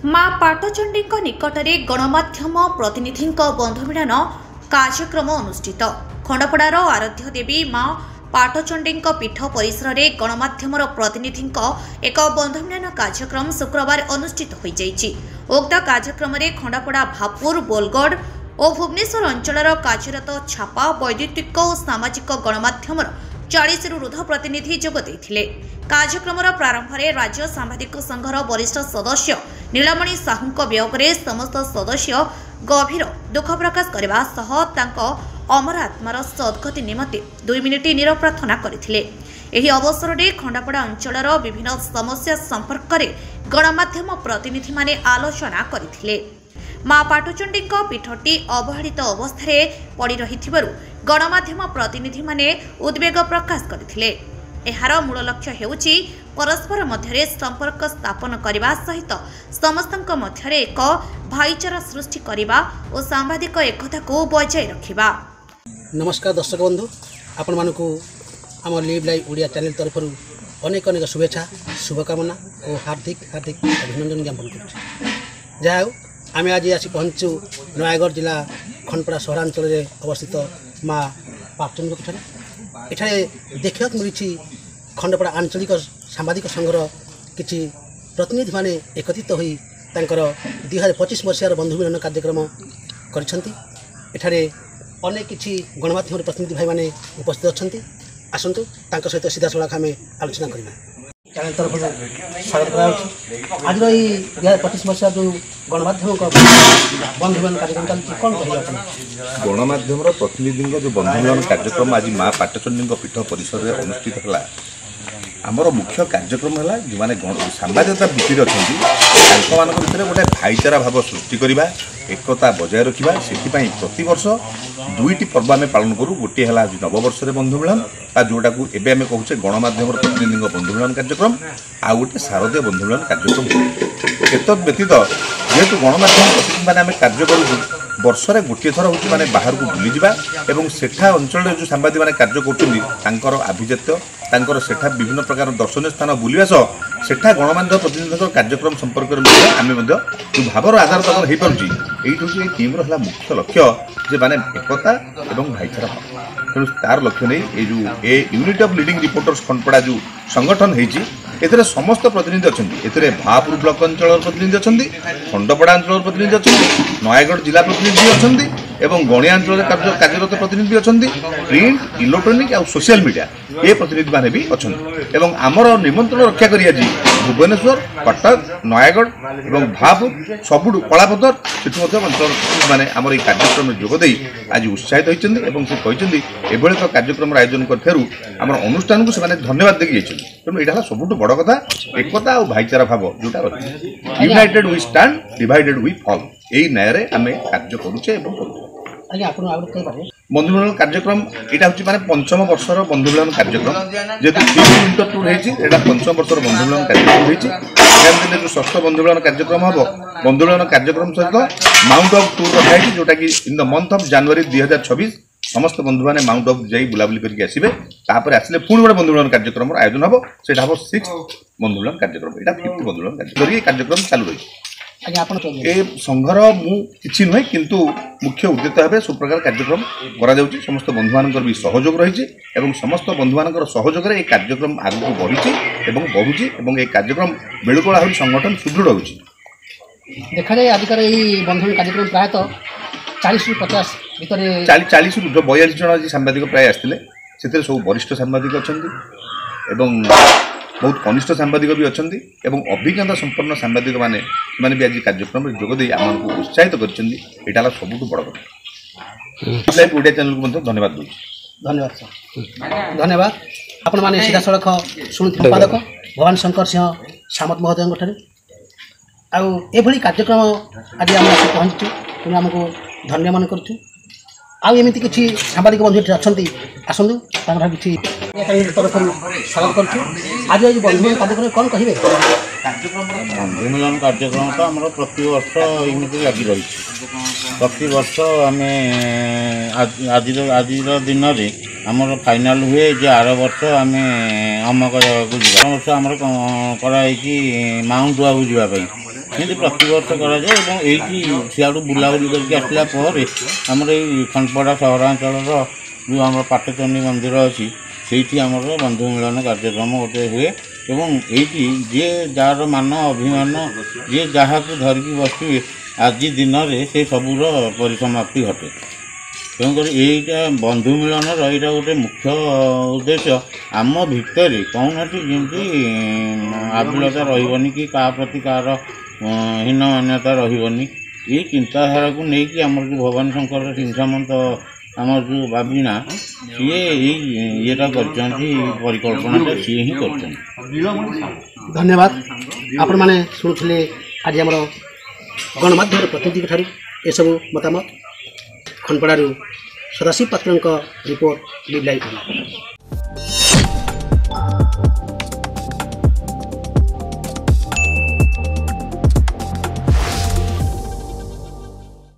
माँ पाटचंडी निकटने गणमाध्यम प्रतिनिधि बंधुमिलन कार्यक्रम अनुष्ठित। खंडपड़ार आराध्य देवी माँ पाटचंडी पीठ परिसर में गणमाध्यम प्रतिनिधि एक बंधुमिलन कार्यक्रम शुक्रवार अनुष्ठित हो जाइछि। उक्त कार्यक्रम में खंडपड़ा भापुर बोलगढ़ और भुवनेश्वर अंचल कार्यरत छापा वैद्युतिक और सामाजिक गणमाध्यम 40 रु ऊर्ध्व प्रतिनिधि जोगदेइथिले। कार्यक्रम प्रारंभ में राज्य सांबादिक संघर वरिष्ठ सदस्य नीलमणि साहू वियोग में समस्त सदस्य गभीर दुख प्रकाश करने सह तांको अमर आत्मार सद्गति निमंते 2 मिनिट नीरव प्रार्थना करथिले। एही अवसर में खंडपड़ा अंचल विभिन्न समस्या संपर्क में गणमाध्यम प्रतिनिधि माने आलोचना करथिले। माँ पाटचंडी पीठटी अवहेलित अवस्था पड़ रही गणमाध्यम प्रतिनिधि माने उद्वेग प्रकाश करथिले। एहार मूल लक्ष्य हेउची परस्पर मध्य संपर्क स्थापन करने सहित समस्तक मध्य एक भाईचारा सृष्टि करने और सांबादिक एकता को बजाय रखा। नमस्कार दर्शक बंधु, आपण मानकु आम लिव लाइव ओडिया चैनल तरफ अनेक अनेक शुभेच्छा शुभकामना और हार्दिक अभिनंदन ज्ञापन कर जहाँ आम आज आसी पहुँचु नयागढ़ जिला खंडपड़ा सहरांचल में अवस्थित माँ पाटचंडी एठारे देखा मिली खंडपड़ा आंचलिक सांबादिक संघर किसी प्रतिनिधि माने एकत्रित होई 2025 मसीहार बंधुमिलन कार्यक्रम करिसेंती। अनेक किसी गणमाध्यम प्रतिनिधि भाई माने उपस्थित अच्छा आसतु सहित सीधा सड़क आम आलोचना करवा। चैनल तरफ स्वागत कर आज 2025 मसीहा जो गणमाध्यम बंधुमिलन कार्यक्रम चलती कौन कह गणमाध्यम प्रतिनिधि जो बंधुमिलन कार्यक्रम आज माँ पाटचंडी पीठ परिसर में अनुष्ठित है। आमर मुख्य कार्यक्रम है जो मैंने सांबादिकता वृत्ति अच्छा भितर गोटे भाईचारा भाव सृष्टि करवा एकता बजाय रखा। से प्रति वर्ष 2टी पर्व आम पालन करूँ। गोटे है आज नववर्ष बंधुमिलन जोटा को एवं आम कहूँ गणमाध्यम प्रतिनिधि बंधुमिलन कार्यक्रम आ गोटे शारदीय बंधुमिलन कार्यक्रम। एतद व्यतीत जेहेतु गणमाध्यम प्रतिनिधि मैंने आम कार्य करूँ वर्षरे गोटे थर हूँ मैंने बाहर को बुली जावा और सेठा अंचल जो सांबादिक मैंने कार्य कर आभिजात्य सेठा विभिन्न प्रकार दर्शनीय स्थान बुलवा सह सेठा गणमाध्यम प्रतिनिधि कार्यक्रम संपर्क में आम जो भावर आदान प्रदान हो पार्टी ये टीम्र है मुख्य लक्ष्य जे माने एकता और भाईचारा भाव। तेणु तार लक्ष्य नहीं ये यूनिट ऑफ लीडिंग रिपोर्टर्स खंडपड़ा जो संगठन होती एथिरे समस्त प्रतिनिधि अच्छा। एथिरे भापुर ब्लॉक अंचल प्रतिनिधि अच्छा, खंडपड़ा अंचल प्रतिनिधि अच्छा, नयागढ़ जिला प्रतिनिधि अच्छा एवं गणिया अंचल कार्यरत प्रतिनिधि अच्छा, प्रिंट इलेक्ट्रोनिक और सोशल मीडिया ये प्रतिनिधि माने भी अच्छा। एवं आमर निमंत्रण रक्षा करी आज भुवनेश्वर कटक नयागढ़ और भापुर सबुठ कलापथर सेठू अंचल मैंने आमर ये कार्यक्रम में जोगदे आज उत्साहित होती कहते एभली एक कार्यक्रम आयोजन कर अनुष्ठान को से धन्यवाद देकी जाइए। तेणु यहाँ सबुठ बड़ कथा एकता और भाईचारा भाव जोटा united we stand divided we fall यही न्याय आम कार्य करुचे। बंधुमिलन कार्यक्रम यहाँ हूँ माने 5म वर्षर बंधुमिलन कार्यक्रम जेहेतु 3 विंटर टूर होती 5म वर्षर बंधुमिलन कार्यक्रम होती। आगामी दिन जो 6ठ बंधुमिलन कार्यक्रम हम बंधुमिलन कार्यक्रम सहित माउंट ऑफ टूर रखाई जोटा कि in the month of January 2026 समस्त बंधु मैंने माउंट ऑफ जाई बुलाबुली करके आसवे आसले पुणी गोटे बंधुमिलन कार्यक्रम आयोजन हम से 6th बंधुमिलन कार्यक्रम यहाँ 5th बंधुमिलन कार्यक्रम चालू रही। ए संघर मुझे नुहे किंतु मुख्य उद्देश्य भाव सब प्रकार कार्यक्रम करा समस्त बंधु मान भी सहयोग रही समस्त बंधु मान सहयोग ये कार्यक्रम आगे बढ़ुची और ये कार्यक्रम बेलुकला हो संगठन सुदृढ़ हो देखा जाए आजिकार बंधुमिलन कार्यक्रम प्रायतः 40 ରୁ 50 भितर 40 ରୁ 42 जन आज सांबादिक प्राय आसते से सब वरिष्ठ सांबादिक अच्छा बहुत कनिष्ठ सांबादिक भी अच्छा और अभिज्ञता संपन्न सांबादिक माने भी आज कार्यक्रम में जोगदे आम उत्साहित कर सबुठ बड़ कथा। लाइव ओडिया चैनल को धन्यवाद दूँ। धन्यवाद सर, धन्यवाद। आपण माने सीधा सड़क शुणुते संपादक भवानी शंकर सिंह सामत महोदय आभली कार्यक्रम आज आम पहुँचु तेणु आमको धन्य मन करुँ। आमती किसी सांबादिक बंधु अच्छा आसतु किसी तरफ स्वागत करुँ। आज ये बंधुमिलन कार्यक्रम कौन कहे बंधुमिलन कार्यक्रम तो आम प्रति वर्ष एमती लगी रही प्रति वर्ष आम आज दिन में आमर फाइनाल हुए जे आर वर्ष आम अमक जगह वर्ष आमर कराई माउंट आबू जावाई ଏମିତି ପ୍ରତିବର୍ଷ କରାଯାଏ ଏବଂ ଏଇଠି ସିଆଡ଼ୁ ବୁଲାବୁଲି କରିକି ଆସିଲା ପରେ ଆମର ଏଇ ଖଣ୍ଡପଡ଼ା ସହରାଞ୍ଚଳର ଯେଉଁ ଆମର ପାଟଚଣ୍ଡୀ ମନ୍ଦିର ଅଛି ସେଇଠି ଆମର ବନ୍ଧୁ ମିଳନ କାର୍ଯ୍ୟକ୍ରମ ଗୋଟେ ହୁଏ ଏବଂ ଏଇଠି ଯିଏ ଯାହାର ମାନ ଅଭିମାନ ଯିଏ ଯାହାକୁ ଧରିକି ବସିବେ ଆଜି ଦିନରେ ସେ ସବୁର ପରିସମାପ୍ତି ଘଟେ। ତେଣୁକରି ଏଇଟା ବନ୍ଧୁ ମିଳନର ଏଇଟା ଗୋଟେ ମୁଖ୍ୟ ଉଦ୍ଦେଶ୍ୟ ଆମ ଭିତରେ କୌଣସି ଯେମିତି ଆବିଳତା ରହିବନି କି କାହା ପ୍ରତି କାହାର ହୀନମାନ୍ୟତା ରହିବନି। ଏଇ ଚିନ୍ତାଧାରାକୁ ନେଇକି ଆମର ଯେଉଁ ଭବାନୀ ଶଙ୍କର ସିଂ ସାମନ୍ତ ଆମର ଯେଉଁ ବାବିଣା ସିଏ ଏଇ ଇଏଟା କରିଛନ୍ତି ପରିକଳ୍ପନାଟା ସିଏ ହିଁ କରିଛନ୍ତି। ଧନ୍ୟବାଦ। ଆପଣମାନେ ଶୁଣୁଥିଲେ ଆଜି ଆମର ଗଣମାଧ୍ୟମର ପ୍ରତିନିଧିଙ୍କ ଠାରୁ ଏସବୁ ମତାମତ। ଖଣ୍ଡପଡ଼ାରୁ ସଦାଶିବ ପାତ୍ରଙ୍କ ରିପୋର୍ଟ, ଲିଭ୍ ଲାଇଭ୍।